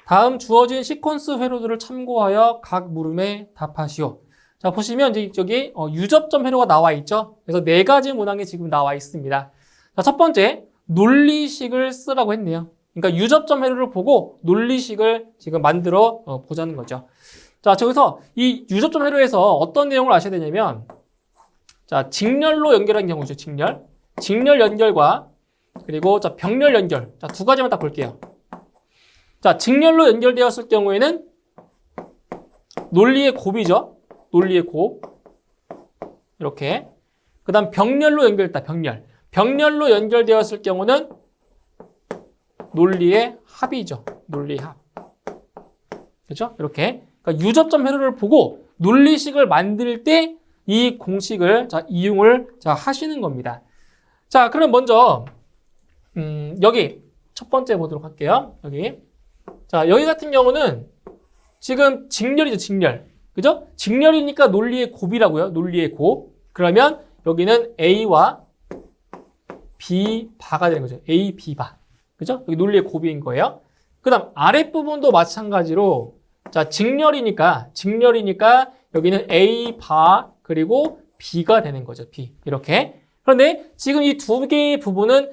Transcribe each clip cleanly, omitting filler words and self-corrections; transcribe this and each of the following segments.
다음 주어진 시퀀스 회로들을 참고하여 각 물음에 답하시오. 자, 보시면 이제 저기 유접점 회로가 나와 있죠. 그래서 네 가지 문항이 지금 나와 있습니다. 자, 첫 번째, 논리식을 쓰라고 했네요. 그러니까 유접점 회로를 보고 논리식을 지금 만들어 보자는 거죠. 자, 저기서 이 유접점 회로에서 어떤 내용을 아셔야 되냐면, 자, 직렬로 연결한 경우죠. 직렬 연결과 그리고 자, 병렬 연결. 자, 두 가지만 딱 볼게요. 자, 직렬로 연결되었을 경우에는 논리의 곱이죠. 논리의 곱. 이렇게. 그 다음 병렬로 연결됐다. 병렬로 연결되었을 경우는 논리의 합이죠. 논리의 합. 그렇죠? 이렇게. 그러니까 유접점 회로를 보고 논리식을 만들 때 이 공식을 자, 이용을 자, 하시는 겁니다. 자, 그럼 먼저 여기 첫 번째 보도록 할게요. 여기. 자, 여기 같은 경우는 지금 직렬이죠, 직렬. 그죠? 직렬이니까 논리의 곱이라고요. 논리의 곱. 그러면 여기는 A와 B 바가 되는 거죠. A, B 바. 그죠? 여기 논리의 곱인 거예요. 그 다음 아랫부분도 마찬가지로 자, 직렬이니까 여기는 A 바 그리고 B가 되는 거죠. B. 이렇게. 그런데 지금 이 두 개의 부분은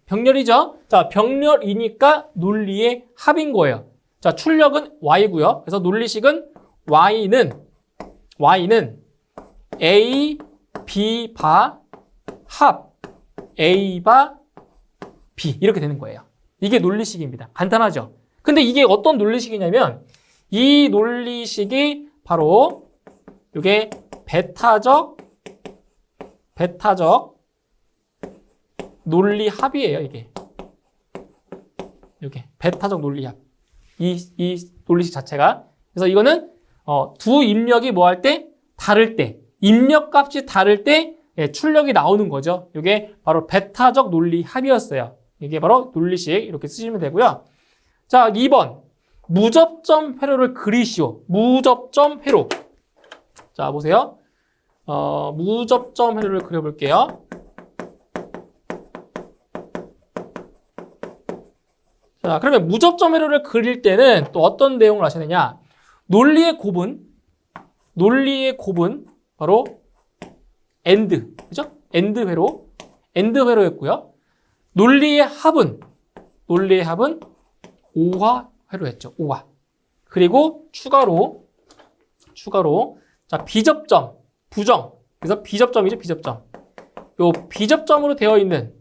병렬이죠. 자, 병렬이니까 논리의 합인 거예요. 자, 출력은 Y고요. 그래서 논리식은 Y는 A, B 바 합 A 바 B 이렇게 되는 거예요. 이게 논리식입니다. 간단하죠? 근데 이게 어떤 논리식이냐면 이 논리식이 바로 이게 베타적 논리합이에요. 이게 베타적 논리합. 이 논리식 자체가. 그래서 이거는 두 입력이 뭐 할 때? 다를 때. 입력값이 다를 때 출력이 나오는 거죠. 이게 바로 베타적 논리합이었어요. 이게 바로 논리식 이렇게 쓰시면 되고요. 자, 2번. 무접점 회로를 그리시오. 무접점 회로. 자, 보세요. 무접점 회로를 그려볼게요. 자, 그러면 무접점 회로를 그릴 때는 또 어떤 내용을 아셔야 되냐? 논리의 곱은 바로 엔드, 그죠? 엔드 회로였고요. 논리의 합은 오화 회로였죠. 오화. 그리고 추가로 자, 비접점, 부정. 그래서 비접점이죠, 비접점. 요 비접점으로 되어 있는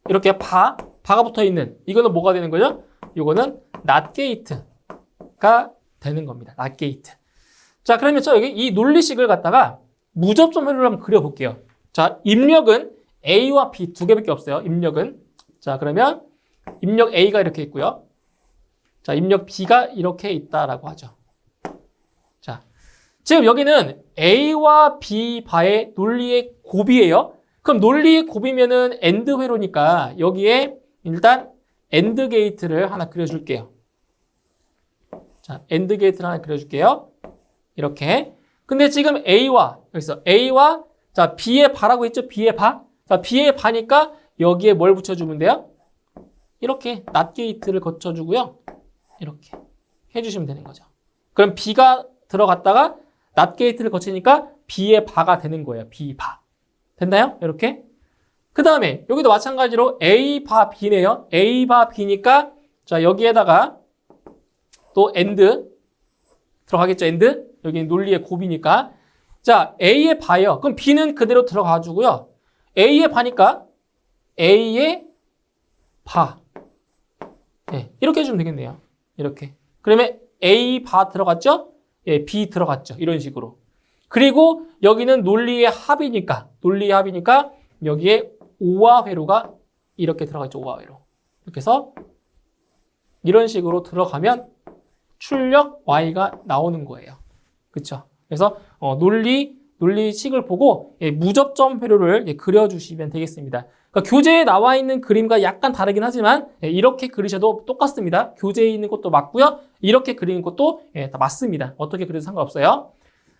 이렇게 바가 붙어 있는 이거는 뭐가 되는 거죠? 이거는 낫게이트가 되는 겁니다. 낫게이트. 자, 그러면 여기 이 논리식을 갖다가 무접점 회로를 한번 그려볼게요. 자, 입력은 A와 B 두 개밖에 없어요. 입력은. 자, 그러면 입력 A가 이렇게 있고요. 자, 입력 B가 이렇게 있다라고 하죠. 자, 지금 여기는 A와 B 바의 논리의 곱이에요. 그럼 논리의 곱이면은 엔드 회로니까 여기에 일단 엔드 게이트를 하나 그려줄게요. 자, 엔드 게이트를 하나 그려줄게요. 이렇게. 근데 지금 A와 자, B의 바라고 했죠? B의 바. 자, B의 바니까 여기에 뭘 붙여주면 돼요? 이렇게 낫 게이트를 거쳐주고요. 이렇게 해주시면 되는 거죠. 그럼 B가 들어갔다가 낫 게이트를 거치니까 B의 바가 되는 거예요. B 바. 됐나요? 이렇게. 그 다음에 여기도 마찬가지로 A 바 B네요. A 바 B니까 자, 여기에다가 또 엔드 들어가겠죠. 엔드. 여기 논리의 곱이니까. 자, A의 바예요. 그럼 B는 그대로 들어가주고요. A의 바니까 A의 바. 네, 이렇게 해주면 되겠네요. 이렇게. 그러면 A 바 들어갔죠? 예, B 들어갔죠. 이런 식으로. 그리고 여기는 논리의 합이니까 여기에 오화 회로가 이렇게 들어가죠. 오화 회로. 이렇게 해서 이런 식으로 들어가면 출력 Y가 나오는 거예요. 그렇죠? 그래서 논리식을 보고 무접점 회로를 그려주시면 되겠습니다. 그러니까 교재에 나와 있는 그림과 약간 다르긴 하지만 이렇게 그리셔도 똑같습니다. 교재에 있는 것도 맞고요. 이렇게 그리는 것도 다 맞습니다. 어떻게 그려도 상관없어요.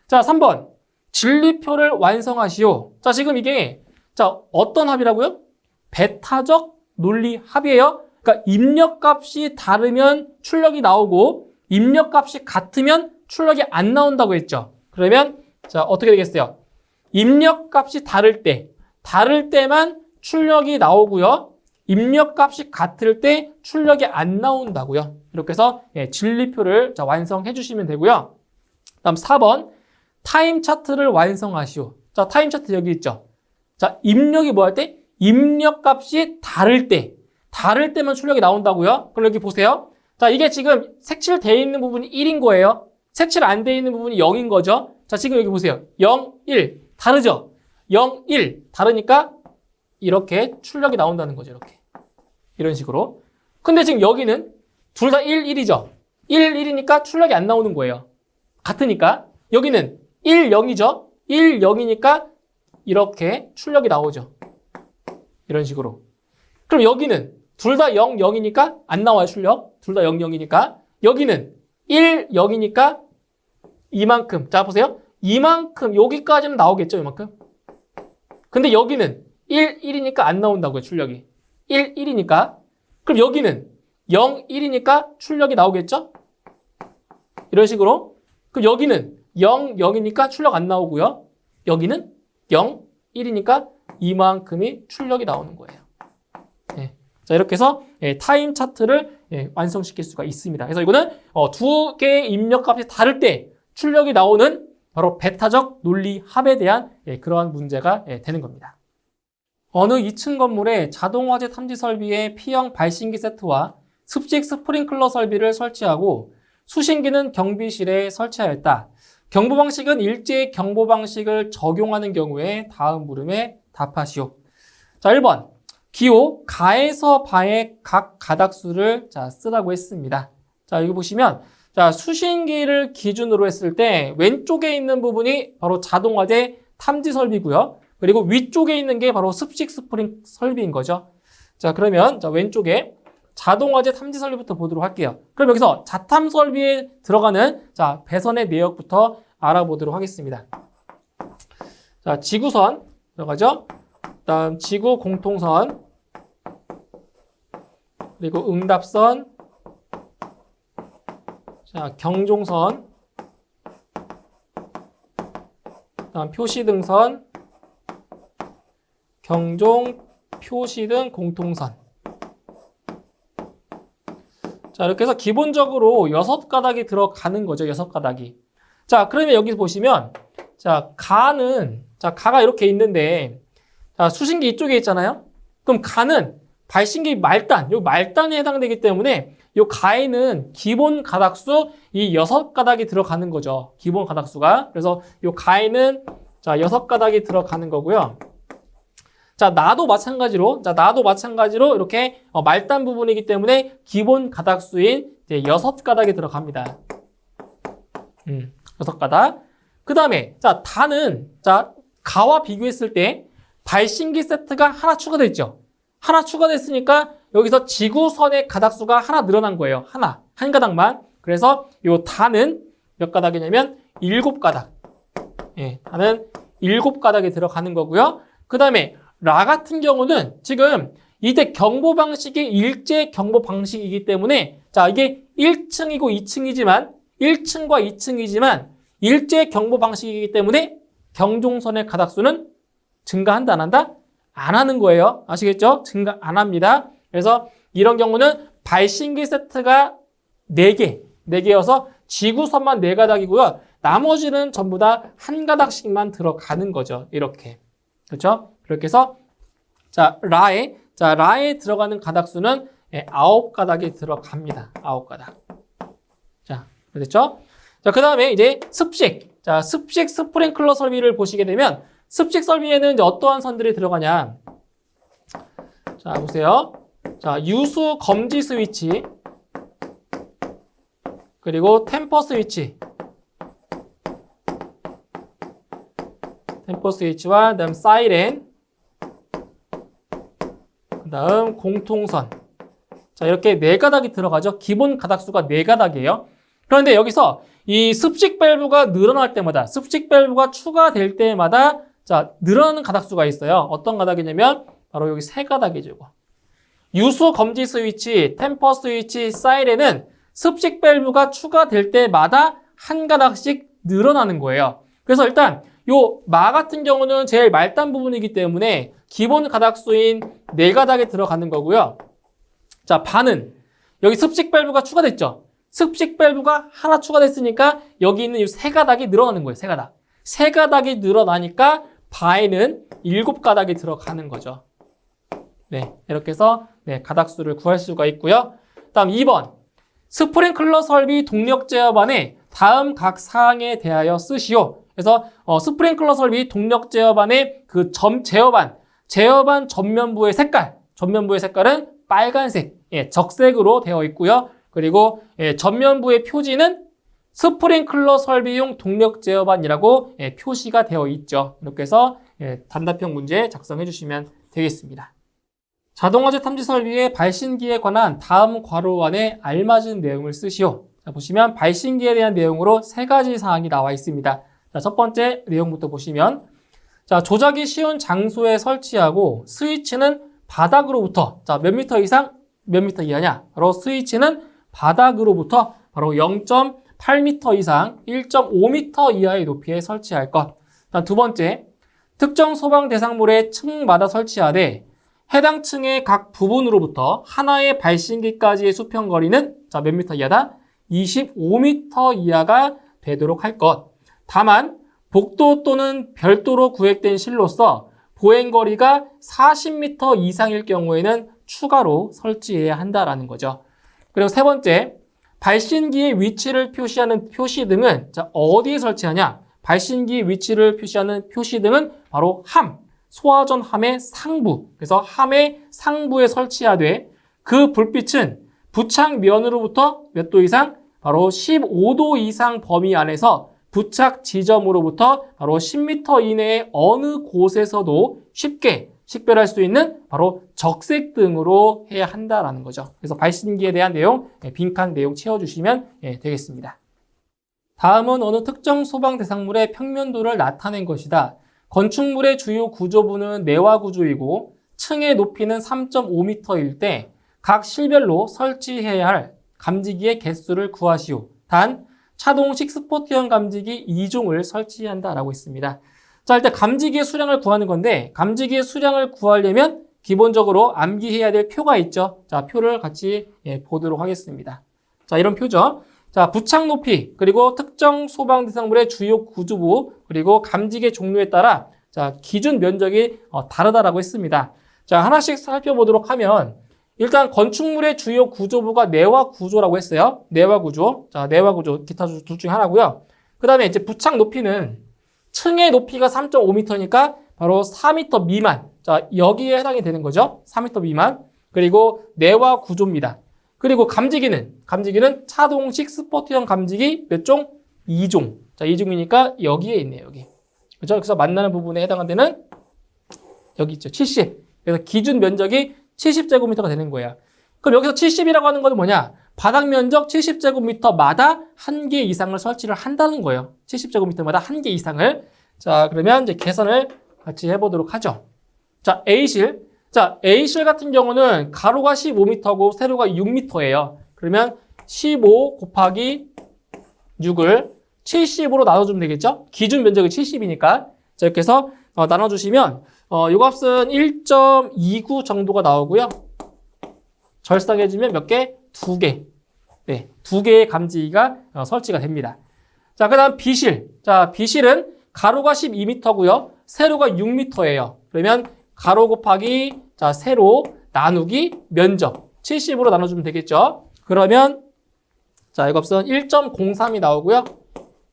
자, 3번. 진리표를 완성하시오. 자, 지금 이게 자, 어떤 합이라고요? 베타적 논리 합이에요. 그러니까 입력값이 다르면 출력이 나오고 입력값이 같으면 출력이 안 나온다고 했죠. 그러면 자, 어떻게 되겠어요? 입력값이 다를 때만 출력이 나오고요. 입력값이 같을 때 출력이 안 나온다고요. 이렇게 해서 진리표를 자, 완성해 주시면 되고요. 다음 4번 타임 차트를 완성하시오. 자, 타임 차트 여기 있죠. 자, 입력이 뭐 할 때? 입력값이 다를 때만 출력이 나온다고요. 그럼 여기 보세요. 자, 이게 지금 색칠되어 있는 부분이 1인 거예요. 색칠 안 되어 있는 부분이 0인 거죠. 자, 지금 여기 보세요. 0, 1 다르죠? 0, 1 다르니까 이렇게 출력이 나온다는 거죠. 이렇게. 이런 식으로. 근데 지금 여기는 둘 다 1, 1이죠. 1, 1이니까 출력이 안 나오는 거예요. 같으니까. 여기는 1, 0이죠. 1, 0이니까 이렇게 출력이 나오죠. 이런 식으로. 그럼 여기는 둘 다 0, 0이니까 안 나와요, 출력. 둘 다 0, 0이니까. 여기는 1, 0이니까 이만큼. 자, 보세요. 이만큼, 여기까지는 나오겠죠, 이만큼. 근데 여기는 1, 1이니까 안 나온다고요, 출력이. 1, 1이니까. 그럼 여기는 0, 1이니까 출력이 나오겠죠? 이런 식으로. 그럼 여기는 0, 0이니까 출력 안 나오고요. 여기는 0, 1이니까 이만큼이 출력이 나오는 거예요. 네. 자, 이렇게 해서 타임 차트를 완성시킬 수가 있습니다. 그래서 이거는 두 개의 입력값이 다를 때 출력이 나오는 바로 베타적 논리 합에 대한 그러한 문제가 되는 겁니다. 어느 2층 건물에 자동화재 탐지 설비의 P형 발신기 세트와 습식 스프링클러 설비를 설치하고 수신기는 경비실에 설치하였다. 경보 방식은 일제의 경보 방식을 적용하는 경우에 다음 물음에 답하시오. 자, 1번. 기호 가에서 바의 각 가닥수를 자, 쓰라고 했습니다. 자, 여기 보시면 자, 수신기를 기준으로 했을 때 왼쪽에 있는 부분이 바로 자동화재 탐지 설비고요. 그리고 위쪽에 있는 게 바로 습식 스프링 설비인 거죠. 자, 그러면 자, 왼쪽에 자동화재 탐지 설비부터 보도록 할게요. 그럼 여기서 자탐 설비에 들어가는 자, 배선의 내역부터 알아보도록 하겠습니다. 자, 지구선 들어가죠. 그다음 지구 공통선, 그리고 응답선, 자, 경종선, 그다음 표시등선, 경종, 표시등, 공통선. 자, 이렇게 해서 기본적으로 6가닥이 들어가는 거죠. 6가닥이. 자, 그러면 여기 보시면 자, 가가 이렇게 있는데 자, 수신기 이쪽에 있잖아요. 그럼 가는 발신기 말단, 요 말단에 해당되기 때문에 요 가에는 기본 가닥수 이 6가닥이 들어가는 거죠. 기본 가닥수가. 그래서 요 가에는 자, 6가닥이 들어가는 거고요. 자, 나도 마찬가지로 이렇게 말단 부분이기 때문에 기본 가닥수인 이제 6가닥이 들어갑니다. 6가닥. 그 다음에, 자, 다는, 자, 가와 비교했을 때 발신기 세트가 하나 추가됐죠. 하나 추가됐으니까 여기서 지구선의 가닥수가 하나 늘어난 거예요. 한 가닥만. 그래서 요 다는 몇 가닥이냐면 7가닥. 예, 다는 7가닥이 들어가는 거고요. 그 다음에 라 같은 경우는 지금 이때 경보 방식이 일제 경보 방식이기 때문에 자, 이게 1층이고 2층이지만 1층과 2층이지만 일제 경보 방식이기 때문에 경종선의 가닥수는 증가한다 안 한다? 안 하는 거예요. 아시겠죠? 증가 안 합니다. 그래서 이런 경우는 발신기 세트가 4개여서 지구선만 4가닥이고요. 나머지는 전부 다 한 가닥씩만 들어가는 거죠. 이렇게. 그렇죠? 그렇게 해서 자, 라에 들어가는 가닥수는 9가닥이 들어갑니다. 9가닥. 자, 됐죠? 자, 그다음에 이제 습식. 자, 습식 스프링클러 설비를 보시게 되면 습식 설비에는 이제 어떠한 선들이 들어가냐? 자, 보세요. 자, 유수 검지 스위치, 그리고 템퍼 스위치, 템퍼 스위치와 그다음 사이렌, 그다음 공통선. 자, 이렇게 4가닥이 들어가죠. 기본 가닥수가 4가닥이에요. 그런데 여기서 이 습식 밸브가 늘어날 때마다, 습식 밸브가 추가될 때마다 자, 늘어나는 가닥수가 있어요. 어떤 가닥이냐면 바로 여기 3가닥이죠. 유수 검지 스위치, 템퍼 스위치, 사이렌은 습식 밸브가 추가될 때마다 한 가닥씩 늘어나는 거예요. 그래서 일단 요 마 같은 경우는 제일 말단 부분이기 때문에 기본 가닥수인 4가닥에 들어가는 거고요. 자, 바는 여기 습식 밸브가 추가됐죠. 습식 밸브가 하나 추가됐으니까 여기 있는 이 3가닥이 늘어나는 거예요. 3가닥. 3가닥이 늘어나니까 바에는 7가닥이 들어가는 거죠. 네, 이렇게 해서 가닥수를 구할 수가 있고요. 다음 2번. 스프링클러 설비 동력 제어반에 다음 각 사항에 대하여 쓰시오. 그래서 스프링클러 설비 동력 제어반의 그 제어반 전면부의 색깔은 빨간색, 적색으로 되어 있고요. 그리고 전면부의 표지는 스프링클러 설비용 동력 제어반이라고 표시가 되어 있죠. 이렇게 해서 단답형 문제 작성해 주시면 되겠습니다. 자동화재 탐지 설비의 발신기에 관한 다음 괄호 안에 알맞은 내용을 쓰시오. 자, 보시면 발신기에 대한 내용으로 3가지 사항이 나와 있습니다. 자, 첫 번째 내용부터 보시면, 자, 조작이 쉬운 장소에 설치하고 스위치는 바닥으로부터, 자, 몇 미터 이상, 몇 미터 이하냐? 바로 스위치는 바닥으로부터 바로 0.8m 이상 1.5m 이하의 높이에 설치할 것. 다음 두 번째, 특정 소방 대상물의 층마다 설치하되 해당 층의 각 부분으로부터 하나의 발신기까지의 수평거리는 자, 몇 미터 이하다? 25m 이하가 되도록 할 것. 다만 복도 또는 별도로 구획된 실로서 보행거리가 40m 이상일 경우에는 추가로 설치해야 한다라는 거죠. 그리고 세 번째, 발신기의 위치를 표시하는 표시등은 자, 어디에 설치하냐? 발신기 위치를 표시하는 표시등은 바로 소화전 함의 상부, 그래서 함의 상부에 설치하되 그 불빛은 부착면으로부터 몇 도 이상? 바로 15도 이상 범위 안에서 부착 지점으로부터 바로 10m 이내의 어느 곳에서도 쉽게 식별할 수 있는 바로 적색등으로 해야 한다라는 거죠. 그래서 발신기에 대한 내용, 빈칸 내용 채워주시면 되겠습니다. 다음은 어느 특정 소방 대상물의 평면도를 나타낸 것이다. 건축물의 주요 구조부는 내화 구조이고 층의 높이는 3.5m일 때 각 실별로 설치해야 할 감지기의 개수를 구하시오. 단 차동식 스포트형 감지기 2종을 설치한다라고 있습니다. 자, 일단 감지기의 수량을 구하는 건데 감지기의 수량을 구하려면 기본적으로 암기해야 될 표가 있죠. 자, 표를 같이 보도록 하겠습니다. 자, 이런 표죠. 자, 부착 높이, 그리고 특정 소방 대상물의 주요 구조부, 그리고 감지기 종류에 따라 자, 기준 면적이 다르다라고 했습니다. 자, 하나씩 살펴보도록 하면 일단 건축물의 주요 구조부가 내화 구조라고 했어요. 내화 구조. 자, 내화 구조 기타 둘 중에 하나고요. 그다음에 이제 부착 높이는 층의 높이가 3.5m니까 바로 4m 미만. 자, 여기에 해당이 되는 거죠. 4m 미만. 그리고 내화 구조입니다. 그리고 감지기는 차동식 스포트형 감지기 몇 종? 2종. 자, 2종이니까 여기에 있네요, 여기. 그렇죠? 그래서 만나는 부분에 해당하는 데는 여기 있죠. 70. 그래서 기준 면적이 70제곱미터가 되는 거야. 그럼 여기서 70이라고 하는 건 뭐냐? 바닥 면적 70제곱미터마다 1개 이상을 설치를 한다는 거예요. 70제곱미터마다 1개 이상을. 자, 그러면 이제 계산을 같이 해보도록 하죠. 자, A실. 자, A실 같은 경우는 가로가 15m고 세로가 6m예요. 그러면 15 곱하기 6을 70으로 나눠주면 되겠죠? 기준 면적이 70이니까. 자, 이렇게 해서 나눠주시면 요 값은 1.29 정도가 나오고요. 절상해주면 몇 개? 2개. 네, 2개의 감지기가 설치가 됩니다. 자, 그 다음 B실. 자, B실은 가로가 12m고요. 세로가 6m예요. 그러면 가로 곱하기 자, 세로 나누기 면적 70으로 나눠주면 되겠죠. 그러면 자, 이 값은 1.03이 나오고요.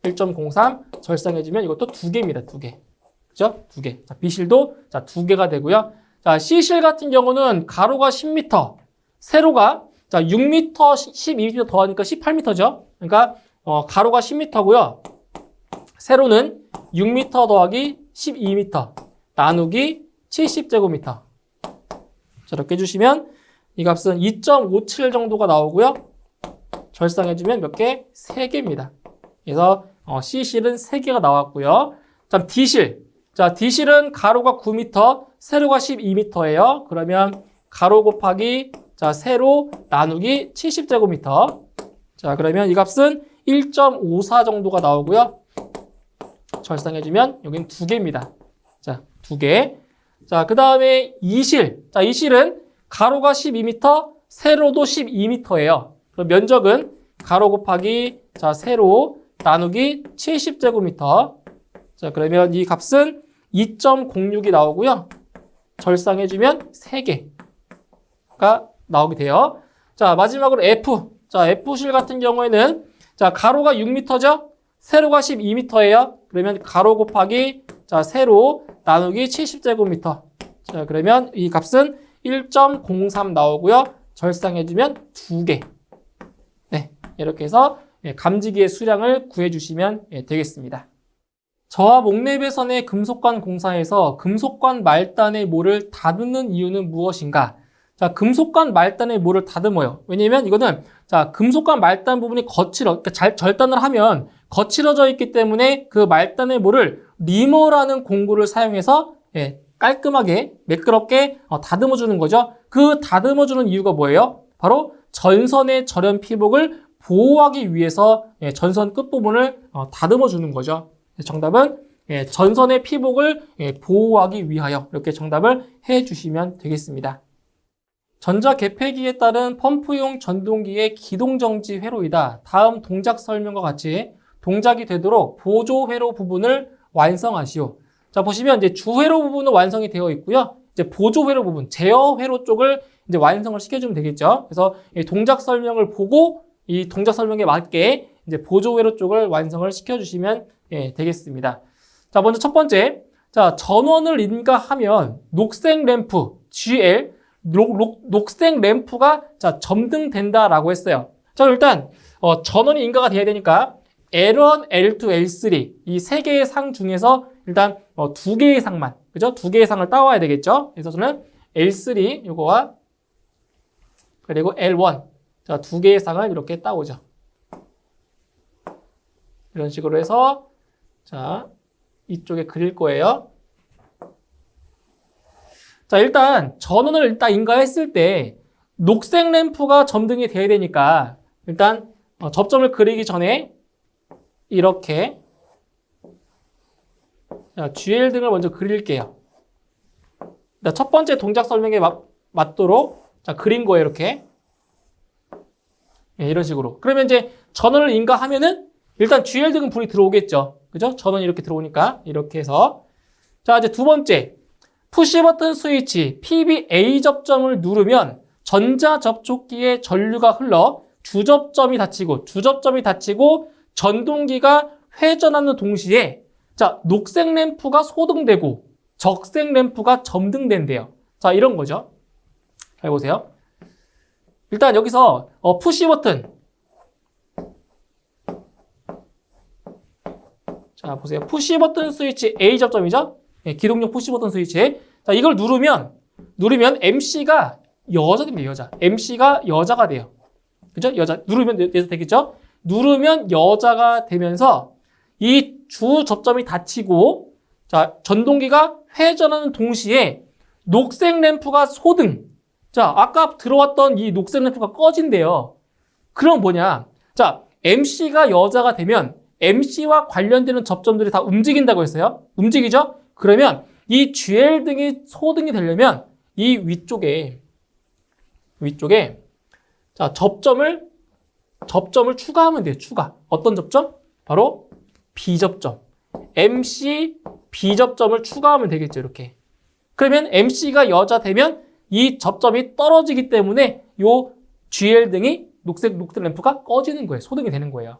1.03 절상해주면 이것도 2개입니다. 2개. 그죠? 2개. 자, B실도 자, 2개가 되고요. 자, C실 같은 경우는 가로가 10m, 세로가 자, 6m, 12m 더하니까 18m죠. 그러니까 가로가 10m고요. 세로는 6m 더하기 12m 나누기 70제곱미터. 자, 이렇게 해주시면 이 값은 2.57 정도가 나오고요. 절상해주면 몇 개? 3개입니다. 그래서 C실은 3개가 나왔고요. 자, D실. 자, D실은 가로가 9m, 세로가 12m예요. 그러면 가로 곱하기 자 세로 나누기 70제곱미터. 자 그러면 이 값은 1.54 정도가 나오고요. 절상해주면 여기는 2개입니다. 자 2개. 자 그 다음에 이실. 자 이실은 가로가 12m, 세로도 12m예요. 그럼 면적은 가로 곱하기 자 세로 나누기 70제곱미터. 자 그러면 이 값은 2.06이 나오고요. 절상해주면 3개가 나오게 돼요. 자 마지막으로 F. 자 F실 같은 경우에는 자 가로가 6m죠. 세로가 12m예요. 그러면 가로 곱하기 자 세로 나누기 70제곱미터. 자 그러면 이 값은 1.03 나오고요. 절상해주면 2개. 네, 이렇게 해서 감지기의 수량을 구해주시면 되겠습니다. 저하 목내배선의 금속관 공사에서 금속관 말단의 모를 다듬는 이유는 무엇인가? 자, 금속관 말단의 모를 다듬어요. 왜냐면 이거는 자 금속관 말단 부분이 그러니까 절단을 하면 거칠어져 있기 때문에 그 말단의 모를 리머라는 공구를 사용해서 깔끔하게 매끄럽게 다듬어 주는 거죠. 그 다듬어 주는 이유가 뭐예요? 바로 전선의 절연 피복을 보호하기 위해서 전선 끝부분을 다듬어 주는 거죠. 정답은 전선의 피복을 보호하기 위하여 이렇게 정답을 해주시면 되겠습니다. 전자개폐기에 따른 펌프용 전동기의 기동정지 회로이다. 다음 동작 설명과 같이 동작이 되도록 보조 회로 부분을 완성하시오. 자 보시면 이제 주회로 부분은 완성이 되어 있고요. 이제 보조 회로 부분, 제어 회로 쪽을 이제 완성을 시켜주면 되겠죠. 그래서 이 동작 설명을 보고 이 동작 설명에 맞게 이제 보조 회로 쪽을 완성을 시켜주시면 되겠습니다. 자 먼저 첫 번째, 자 전원을 인가하면 녹색 램프 GL 녹색 램프가 자 점등된다라고 했어요. 자 일단 전원이 인가가 돼야 되니까 L1, L2, L3 이 세 개의 상 중에서 일단 2개의 상만, 그죠? 2개의 상을 따와야 되겠죠? 그래서 저는 L3 요거와 그리고 L1 자 2개의 상을 이렇게 따오죠. 이런 식으로 해서 자 이쪽에 그릴 거예요. 자 일단 전원을 일단 인가했을 때 녹색 램프가 점등이 돼야 되니까 일단 접점을 그리기 전에 이렇게 자, GL 등을 먼저 그릴게요. 첫 번째 동작 설명에 맞도록 자, 그린 거예요, 이렇게. 이런 식으로. 그러면 이제 전원을 인가하면은 일단 GL 등은 불이 들어오겠죠. 그죠? 전원이 이렇게 들어오니까 이렇게 해서 자, 이제 두 번째 푸시 버튼 스위치 PBA 접점을 누르면 전자 접촉기에 전류가 흘러 주접점이 닫히고 전동기가 회전하는 동시에 자 녹색 램프가 소등되고 적색 램프가 점등된대요. 자 이런 거죠. 잘 보세요. 일단 여기서 푸시 버튼 자 보세요. 푸시 버튼 스위치 A 접점이죠. 기동용 푸시 버튼 스위치. 자 이걸 누르면 MC가 여자입니다. 여자. MC가 여자가 돼요. 그죠? 여자. 누르면 여자 되겠죠? 누르면 여자가 되면서 이 주 접점이 닫히고 자 전동기가 회전하는 동시에 녹색 램프가 소등. 자 아까 들어왔던 이 녹색 램프가 꺼진대요. 그럼 뭐냐? 자 MC가 여자가 되면 MC와 관련되는 접점들이 다 움직인다고 했어요. 움직이죠? 그러면 이 GL 등이 소등이 되려면 이 위쪽에 자 접점을 추가하면 돼요. 추가. 어떤 접점? 바로 B접점. MC B접점을 추가하면 되겠죠. 이렇게. 그러면 MC가 여자 되면 이 접점이 떨어지기 때문에 요 GL 등이 녹색 램프가 꺼지는 거예요. 소등이 되는 거예요.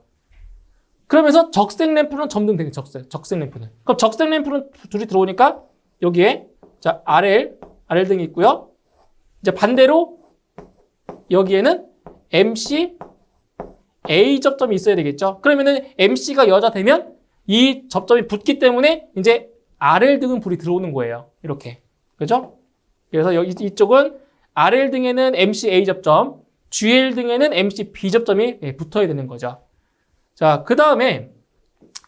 그러면서 적색 램프는 점등되겠죠. 적색 램프는. 그럼 적색 램프는 둘이 들어오니까 여기에 자 RL 등이 있고요. 이제 반대로 여기에는 MC A 접점이 있어야 되겠죠. 그러면은 MC가 여자 되면 이 접점이 붙기 때문에 이제 RL 등은 불이 들어오는 거예요. 이렇게. 그죠? 그래서 여기 이쪽은 RL 등에는 MC A 접점, GL 등에는 MC B 접점이 붙어야 되는 거죠. 자, 그 다음에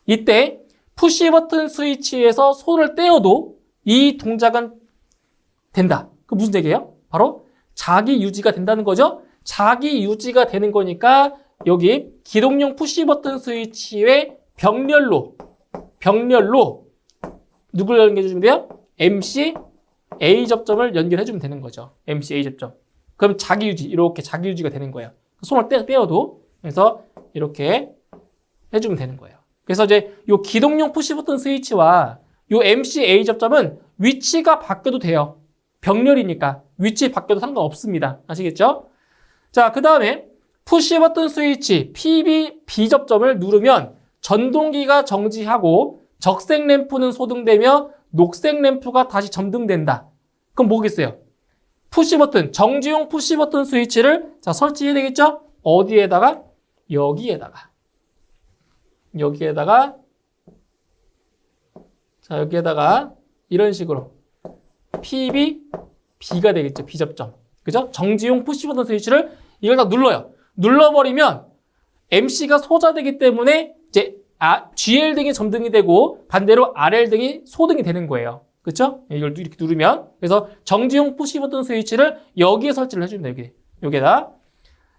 이때 푸시 버튼 스위치에서 손을 떼어도 이 동작은 된다. 그 무슨 얘기예요? 바로 자기 유지가 된다는 거죠. 자기 유지가 되는 거니까 여기 기동용 푸시 버튼 스위치의 병렬로 누구를 연결해주면 돼요? MC A 접점을 연결해주면 되는 거죠. MC A 접점. 그럼 자기 유지, 이렇게 자기 유지가 되는 거예요. 손을 떼어도. 그래서 이렇게 해주면 되는 거예요. 그래서 이제 요 기동용 푸시 버튼 스위치와 요 MC A 접점은 위치가 바뀌어도 돼요. 병렬이니까 위치 바뀌어도 상관없습니다. 아시겠죠? 자, 그 다음에 푸시 버튼 스위치 PB B 접점을 누르면 전동기가 정지하고 적색 램프는 소등되며 녹색 램프가 다시 점등된다. 그럼 뭐겠어요? 푸시 버튼, 정지용 푸시 버튼 스위치를 자, 설치해야 되겠죠? 어디에다가? 여기에다가. 자, 여기에다가 이런 식으로 PB, B가 되겠죠. B 접점. 그죠? 정지용 푸시 버튼 스위치를 이걸 다 눌러요. 눌러버리면 MC가 소자되기 때문에 이제 GL등이 점등이 되고 반대로 RL등이 소등이 되는 거예요. 그렇죠? 이걸 이렇게 누르면 그래서 정지용 푸시 버튼 스위치를 여기에 설치를 해줍니다. 여기에다.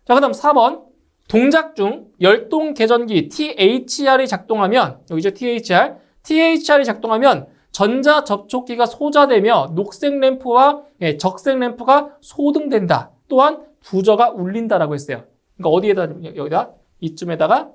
자, 그다음 4번 동작 중 열동 계전기 THR이 작동하면 여기죠. THR이 작동하면 전자 접촉기가 소자되며 녹색 램프와 적색 램프가 소등된다. 또한 부저가 울린다라고 했어요. 그러니까 어디에다 여기다 이쯤에다가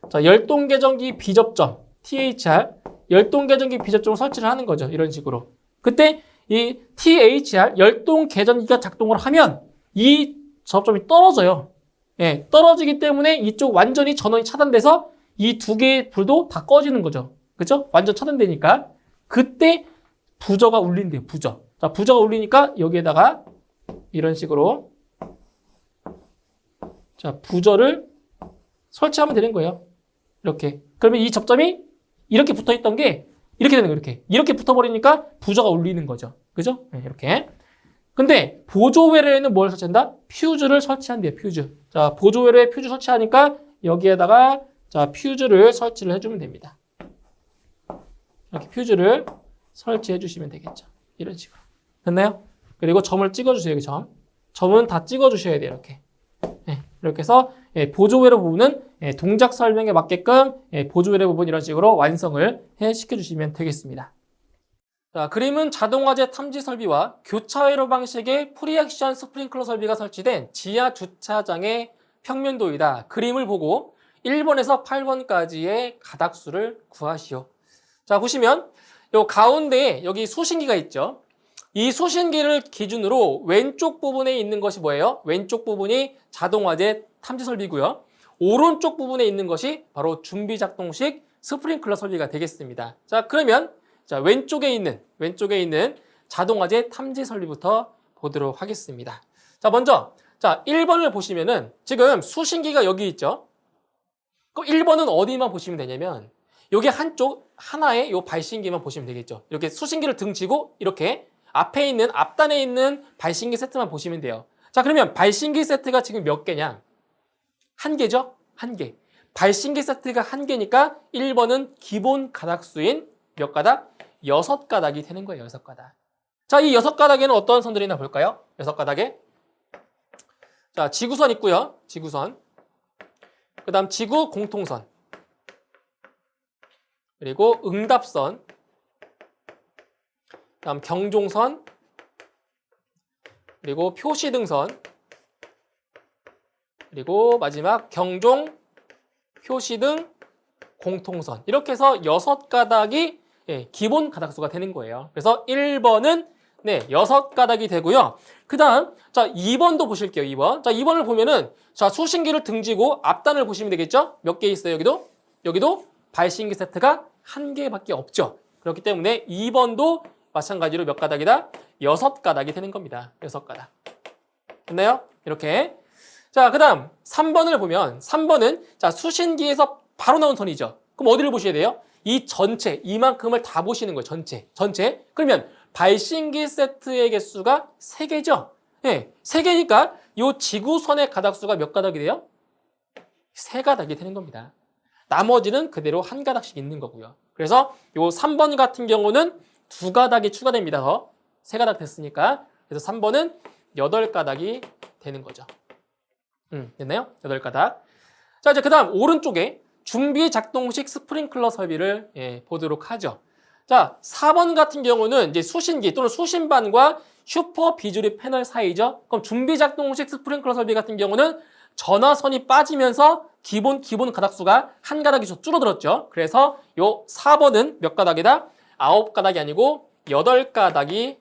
자, 열동 계전기 비접점 THR 열동 계전기 비접점을 설치를 하는 거죠. 이런 식으로. 그때 이 THR 열동 계전기가 작동을 하면 이 접점이 떨어져요. 예, 떨어지기 때문에 이쪽 완전히 전원이 차단돼서 이 두 개의 불도 다 꺼지는 거죠. 그죠? 완전 차단되니까. 그때 부저가 울린대요. 부저. 자, 부저가 울리니까 여기에다가 이런 식으로 자, 부저를 설치하면 되는 거예요. 이렇게. 그러면 이 접점이 이렇게 붙어 있던 게 이렇게 되는 거예요. 이렇게 붙어버리니까 부저가 울리는 거죠. 그죠? 네, 이렇게. 근데 보조회로에는 뭘 설치한다? 퓨즈를 설치한대요. 퓨즈. 자, 보조회로에 퓨즈 설치하니까 여기에다가 자, 퓨즈를 설치를 해주면 됩니다. 이렇게 퓨즈를 설치해 주시면 되겠죠. 이런 식으로. 됐나요? 그리고 점을 찍어주세요. 여기 점. 점은 다 찍어주셔야 돼요. 이렇게. 네, 이렇게 해서 보조회로 부분은 동작 설명에 맞게끔 보조회로 부분 이런 식으로 완성을 시켜주시면 되겠습니다. 자, 그림은 자동화재 탐지 설비와 교차회로 방식의 프리액션 스프링클러 설비가 설치된 지하 주차장의 평면도이다. 그림을 보고 1번에서 8번까지의 가닥수를 구하시오. 자, 보시면 요 가운데에 여기 수신기가 있죠. 이 수신기를 기준으로 왼쪽 부분에 있는 것이 뭐예요? 왼쪽 부분이 자동화재 탐지 설비고요. 오른쪽 부분에 있는 것이 바로 준비작동식 스프링클러 설비가 되겠습니다. 자, 그러면 자, 왼쪽에 있는 자동화재 탐지 설비부터 보도록 하겠습니다. 자, 먼저 자, 1번을 보시면은 지금 수신기가 여기 있죠. 그럼 1번은 어디만 보시면 되냐면 여기 한쪽 하나의 요 발신기만 보시면 되겠죠. 이렇게 수신기를 등지고 이렇게 앞단에 있는 발신기 세트만 보시면 돼요. 자, 그러면 발신기 세트가 지금 몇 개냐? 한 개죠? 한 개. 발신기 세트가 한 개니까 1번은 기본 가닥수인 몇 가닥? 6가닥이 되는 거예요. 6가닥. 자, 이 6가닥에는 어떤 선들이 있나 볼까요? 6가닥에. 자, 지구선 있고요. 지구선. 그 다음 지구 공통선. 그리고 응답선. 다음 경종선, 그리고 표시등선, 그리고 마지막 경종, 표시등, 공통선. 이렇게 해서 6가닥이 기본 가닥수가 되는 거예요. 그래서 1번은 6가닥이 되고요. 그 다음 자 2번도 보실게요. 2번. 자 2번을 보면은 자 수신기를 등지고 앞단을 보시면 되겠죠? 몇 개 있어요? 여기도 발신기 세트가 한 개밖에 없죠. 그렇기 때문에 2번도 마찬가지로 몇 가닥이다? 6가닥이 되는 겁니다. 6가닥. 됐나요? 이렇게. 자, 그 다음 3번을 보면 3번은 자 수신기에서 바로 나온 선이죠. 그럼 어디를 보셔야 돼요? 이 전체, 이만큼을 다 보시는 거예요. 전체. 그러면 발신기 세트의 개수가 3개죠? 네, 3개니까 이 지구선의 가닥수가 몇 가닥이 돼요? 3가닥이 되는 겁니다. 나머지는 그대로 한 가닥씩 있는 거고요. 그래서 이 3번 같은 경우는 2가닥이 추가됩니다. 3가닥 됐으니까. 그래서 3번은 8가닥이 되는 거죠. 됐나요? 8가닥. 자, 이제 그 다음 오른쪽에 준비 작동식 스프링클러 설비를 보도록 하죠. 자, 4번 같은 경우는 이제 수신기 또는 수신반과 슈퍼 비주류 패널 사이죠. 그럼 준비 작동식 스프링클러 설비 같은 경우는 전화선이 빠지면서 기본 가닥수가 한 가닥이 줄어들었죠. 그래서 요 4번은 몇 가닥이다? 9가닥이 아니고 8가닥이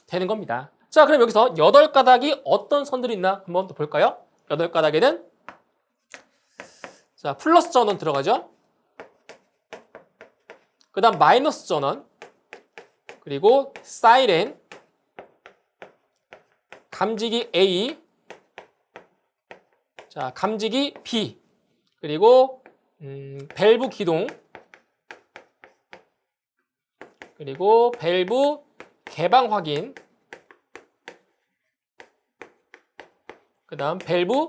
되는 겁니다. 자, 그럼 여기서 8가닥이 어떤 선들이 있나 한번 또 볼까요? 8가닥에는 자, 플러스 전원 들어가죠. 그 다음 마이너스 전원, 그리고 사이렌, 감지기 A, 자, 감지기 B, 그리고 밸브 기동, 그리고 밸브 개방 확인, 그 다음 밸브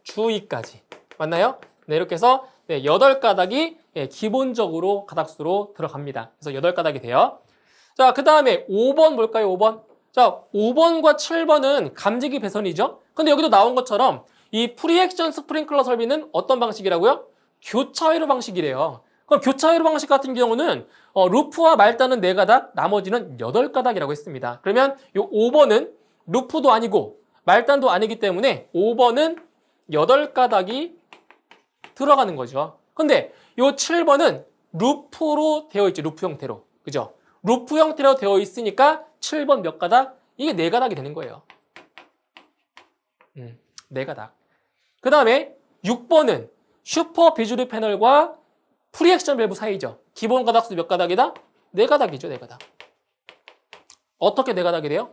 주의까지. 맞나요? 네, 이렇게 해서 8가닥이 기본적으로 가닥수로 들어갑니다. 그래서 8가닥이 돼요. 자, 그 다음에 5번 볼까요? 5번. 자, 5번과 7번은 감지기 배선이죠. 근데 여기도 나온 것처럼 이 프리액션 스프링클러 설비는 어떤 방식이라고요? 교차회로 방식이래요. 그럼 교차회로 방식 같은 경우는 루프와 말단은 4가닥, 나머지는 8가닥이라고 했습니다. 그러면 이 5번은 루프도 아니고 말단도 아니기 때문에 5번은 8가닥이 들어가는 거죠. 근데 요 7번은 루프로 되어 있죠. 루프 형태로. 그죠? 루프 형태로 되어 있으니까 7번 몇 가닥? 이게 4가닥이 되는 거예요. 4가닥. 그 다음에 6번은 슈퍼 비주류 패널과 프리액션 밸브 사이죠. 기본 가닥수 몇 가닥이다? 4가닥이죠. 4가닥. 어떻게 4가닥이 돼요?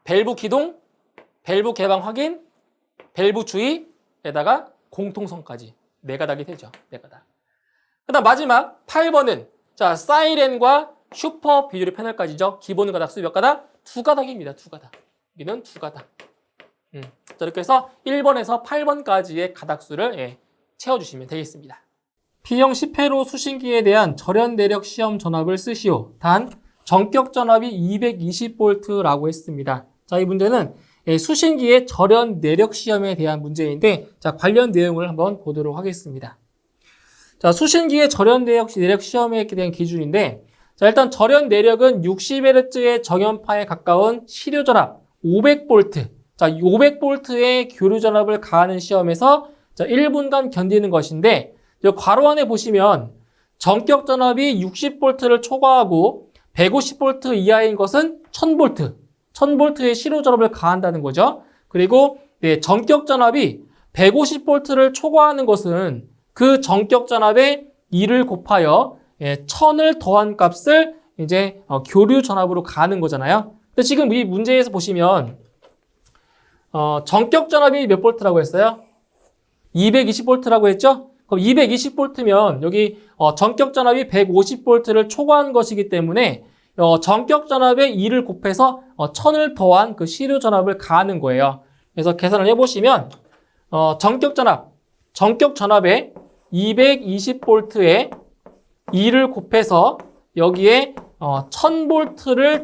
밸브 기동, 밸브 개방 확인, 밸브 주의에다가 공통선까지 4가닥이 되죠. 4가닥. 그 다음 마지막 8번은 자, 사이렌과 슈퍼 비주류 패널까지죠. 기본 가닥수 몇 가닥? 2가닥입니다. 2가닥. 여기는 2가닥. 자, 이렇게 해서 1번에서 8번까지의 가닥수를 채워주시면 되겠습니다. P형 10회로 수신기에 대한 절연 내력 시험 전압을 쓰시오. 단 전격 전압이 220V라고 했습니다. 자, 이 문제는 수신기의 절연 내력 시험에 대한 문제인데, 자, 관련 내용을 한번 보도록 하겠습니다. 자, 수신기의 절연 내력 시험에 대한 기준인데, 자, 일단 절연 내력은 60Hz의 정연파에 가까운 시료 전압 500V. 자, 500V의 교류 전압을 가하는 시험에서 자, 1분간 견디는 것인데, 괄호 안에 보시면 전격 전압이 60V를 초과하고 150V 이하인 것은 1000V. 1000V의 시료 전압을 가한다는 거죠. 그리고 전격 전압이 150V를 초과하는 것은 그 전격 전압의 2를 곱하여 1000을 더한 값을 이제 교류 전압으로 가하는 거잖아요. 근데 지금 이 문제에서 보시면 전격 전압이 몇 볼트라고 했어요? 220V라고 했죠? 그럼 220V면 여기 전격 전압이 150V를 초과한 것이기 때문에 전격 전압에 2를 곱해서 1000을 더한 그 시료 전압을 가하는 거예요. 그래서 계산을 해보시면 전격 전압에 220V에 2를 곱해서 여기에 1000V를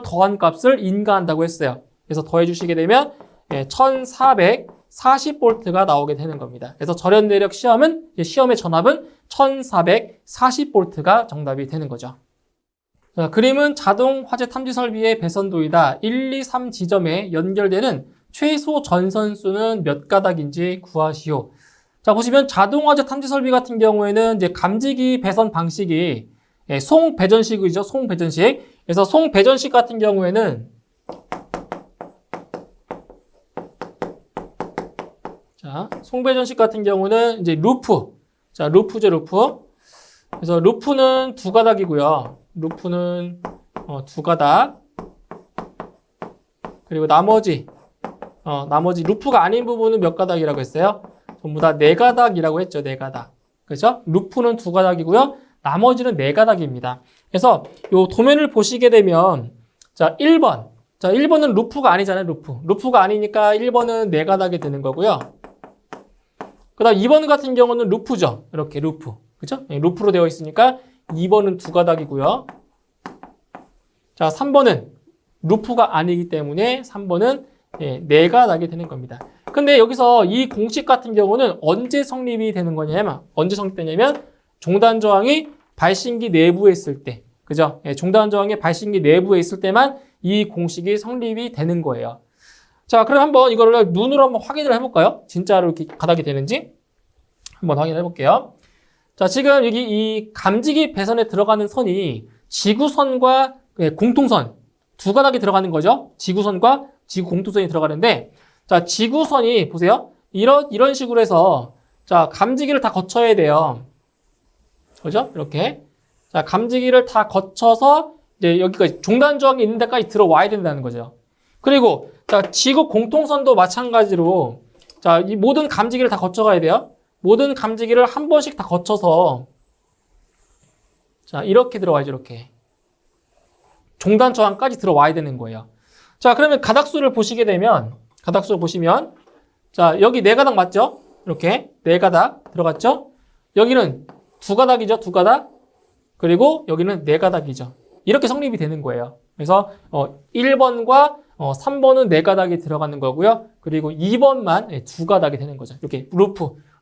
더한 값을 인가한다고 했어요. 그래서 더해주시게 되면 1440V가 나오게 되는 겁니다. 그래서 절연 내력 시험은 시험의 전압은 1440V가 정답이 되는 거죠. 자, 그림은 자동 화재 탐지 설비의 배선도이다. 1, 2, 3 지점에 연결되는 최소 전선수는 몇 가닥인지 구하시오. 자, 보시면 자동 화재 탐지 설비 같은 경우에는 이제 감지기 배선 방식이 송배전식이죠. 송배전식. 그래서 송배전식 같은 경우에는 자, 송배전식 같은 경우는 이제 루프. 자, 루프죠, 루프. 그래서 루프는 2가닥이고요. 루프는 2가닥. 그리고 나머지 루프가 아닌 부분은 몇 가닥이라고 했어요? 전부 다 4가닥이라고 했죠, 4가닥. 그렇죠? 루프는 2가닥이고요. 나머지는 4가닥입니다. 그래서 요 도면을 보시게 되면 자, 1번. 자, 1번은 루프가 아니잖아요, 루프. 루프가 아니니까 1번은 4가닥이 되는 거고요. 그 다음 2번 같은 경우는 루프죠. 이렇게 루프. 그죠? 루프로 되어 있으니까 2번은 2가닥이고요. 자, 3번은 루프가 아니기 때문에 3번은 네가 나게 되는 겁니다. 근데 여기서 이 공식 같은 경우는 언제 성립이 되는 거냐면, 언제 성립되냐면 종단 저항이 발신기 내부에 있을 때, 그죠? 종단 저항이 발신기 내부에 있을 때만 이 공식이 성립이 되는 거예요. 자, 그럼 한번 이거를 눈으로 한번 확인을 해볼까요? 진짜로 이렇게 가닥이 되는지 한번 확인해 볼게요. 자, 지금 여기 이 감지기 배선에 들어가는 선이 지구선과 공통선 두 가닥이 들어가는 거죠. 지구선과 지구 공통선이 들어가는데, 자, 지구선이 보세요. 이런 식으로 해서 자, 감지기를 다 거쳐야 돼요. 그죠? 이렇게. 자, 감지기를 다 거쳐서 이제 여기까지 종단 저항이 있는 데까지 들어와야 된다는 거죠. 그리고 자, 지구 공통선도 마찬가지로 자, 이 모든 감지기를 다 거쳐가야 돼요. 모든 감지기를 한 번씩 다 거쳐서 자, 이렇게 들어와야죠. 이렇게. 종단 저항까지 들어와야 되는 거예요. 자, 그러면 가닥수를 보시게 되면 가닥수를 보시면 자, 여기 네 가닥 맞죠? 이렇게 네 가닥 들어갔죠? 여기는 두 가닥이죠. 두 가닥. 그리고 여기는 네 가닥이죠. 이렇게 성립이 되는 거예요. 그래서 1번과 3번은 네 가닥이 들어가는 거고요. 그리고 2번만 두 가닥이 되는 거죠. 이렇게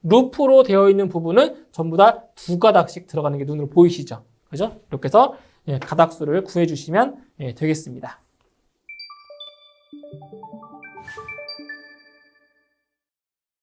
루프로 되어 있는 부분은 전부 다 두 가닥씩 들어가는 게 눈으로 보이시죠? 그죠? 이렇게 해서 가닥수를 구해 주시면 되겠습니다.